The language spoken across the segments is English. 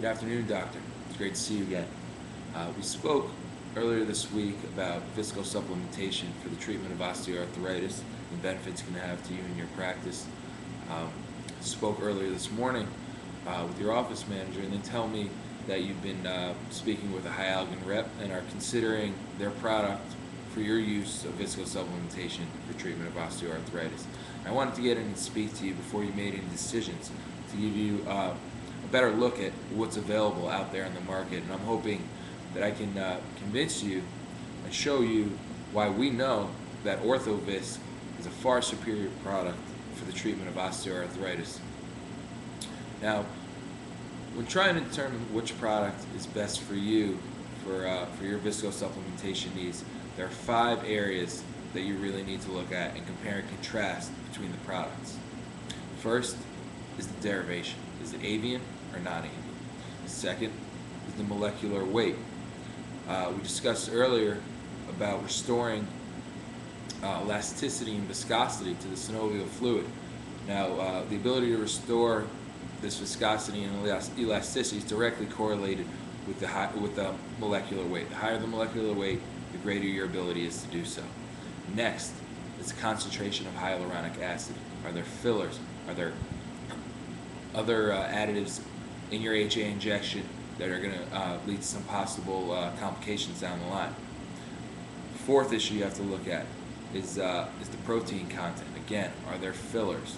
Good afternoon, doctor. It's great to see you again. We spoke earlier this week about physical supplementation for the treatment of osteoarthritis and benefits it can have to you in your practice. Um, Spoke earlier this morning with your office manager, and they tell me that you've been speaking with a Hyalgan rep and are considering their product for your use of physical supplementation for treatment of osteoarthritis. I wanted to get in and speak to you before you made any decisions to give you a better look at what's available out there in the market, and I'm hoping that I can convince you and show you why we know that OrthoVisc is a far superior product for the treatment of osteoarthritis. Now, when trying to determine which product is best for you for your visco supplementation needs, there are 5 areas that you really need to look at and compare and contrast between the products. First is the derivation. Is it avian or non-avian? Second is the molecular weight. We discussed earlier about restoring elasticity and viscosity to the synovial fluid. Now, the ability to restore this viscosity and elasticity is directly correlated with the molecular weight. The higher the molecular weight, the greater your ability is to do so. Next is the concentration of hyaluronic acid. Are there fillers? Are there other additives in your HA injection that are going to lead to some possible complications down the line? Fourth issue you have to look at is the protein content. Again, are there fillers?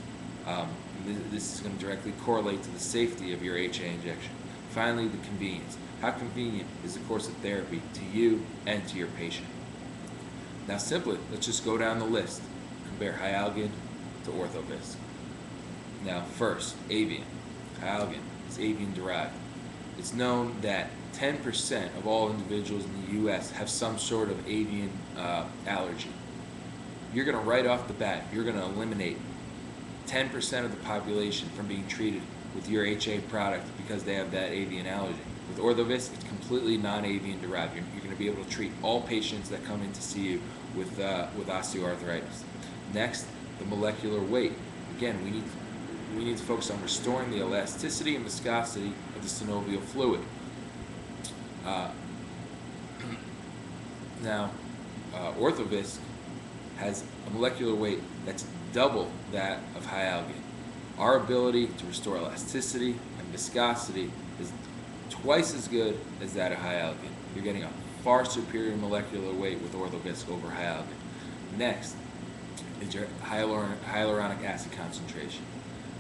This is going to directly correlate to the safety of your HA injection. Finally, the convenience. How convenient is the course of therapy to you and to your patient? Now simply, let's just go down the list. Compare Hyalgan to OrthoVisc. Now first, avian. Hyalgan is avian derived. It's known that 10% of all individuals in the U.S. have some sort of avian allergy. You're going to right off the bat, you're going to eliminate 10% of the population from being treated with your HA product because they have that avian allergy. With OrthoVisc, it's completely non-avian derived. You're going to be able to treat all patients that come in to see you with osteoarthritis. Next, the molecular weight. Again, we need to focus on restoring the elasticity and viscosity of the synovial fluid. OrthoVisc has a molecular weight that's double that of Hyalgan. Our ability to restore elasticity and viscosity is twice as good as that of Hyalgan. You're getting a far superior molecular weight with OrthoVisc over Hyalgan. Next is your hyaluronic acid concentration.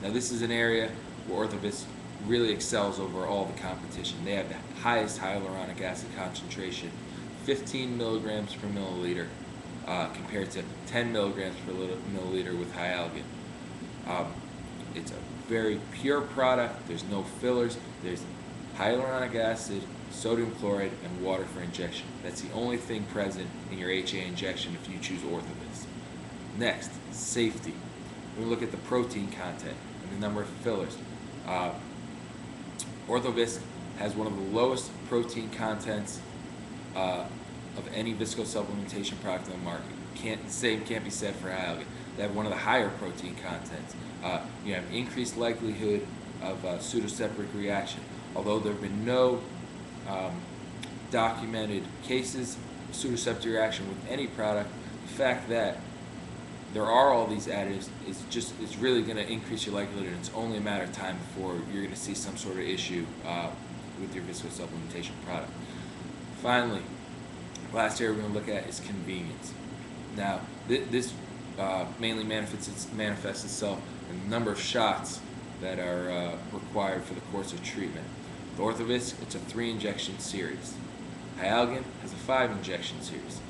Now this is an area where OrthoVisc really excels over all the competition. They have the highest hyaluronic acid concentration, 15 milligrams per milliliter, compared to 10 milligrams per milliliter with Hyalgan. It's a very pure product. There's no fillers. There's hyaluronic acid, sodium chloride, and water for injection. That's the only thing present in your HA injection if you choose OrthoVisc. Next, safety. We look at the protein content and the number of fillers. OrthoVisc has one of the lowest protein contents of any visco supplementation product on the market. Same can't be said for Hyalgan. They have one of the higher protein contents. You have increased likelihood of pseudoseptic reaction. Although there have been no documented cases of pseudoseptic reaction with any product, the fact that there are all these additives is really going to increase your likelihood, and it's only a matter of time before you're going to see some sort of issue with your visco supplementation product. Finally, last area we're going to look at is convenience. Now, this mainly manifests itself in the number of shots that are required for the course of treatment. With OrthoVisc, it's a 3-injection series. Hyalgan has a 5-injection series.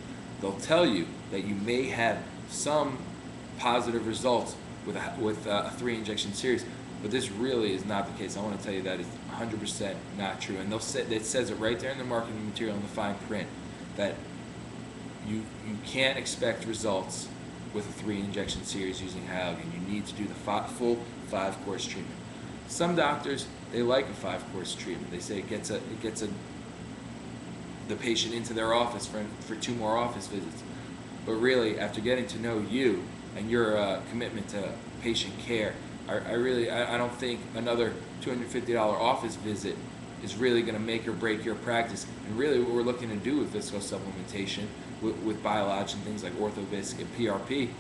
They'll tell you that you may have some positive results with a 3-injection series, but this really is not the case. I want to tell you that is 100% not true. And it says it right there in the marketing material in the fine print that you can't expect results with a 3-injection series using Hyalgan. You need to do the full 5-course treatment. Some doctors, they like a 5-course treatment. They say it gets the patient into their office for 2 more office visits. But really, after getting to know you and your commitment to patient care, I don't think another $250 office visit is really going to make or break your practice. And really what we're looking to do with viscosupplementation, with biologics and things like OrthoVisc and PRP,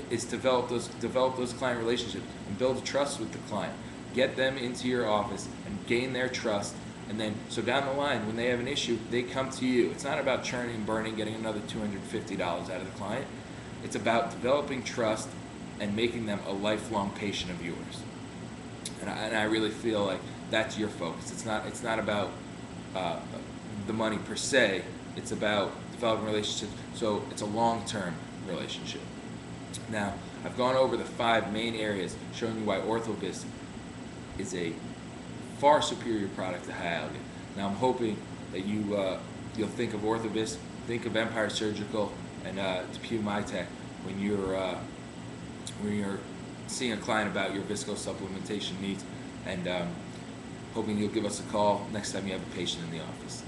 is develop those client relationships and build a trust with the client. Get them into your office and gain their trust, and then so down the line when they have an issue, they come to you. It's not about churning and burning, getting another $250 out of the client. It's about developing trust and making them a lifelong patient of yours. And I really feel like that's your focus. It's not about the money per se. It's about developing relationships. So it's a long-term relationship. Now, I've gone over the 5 main areas, showing you why OrthoVisc is a far superior product to Hyalgan. Now, I'm hoping that you'll think of OrthoVisc, think of Empire Surgical, and DePuy MyTech when you're seeing a client about your viscosupplementation needs, and hoping you'll give us a call next time you have a patient in the office.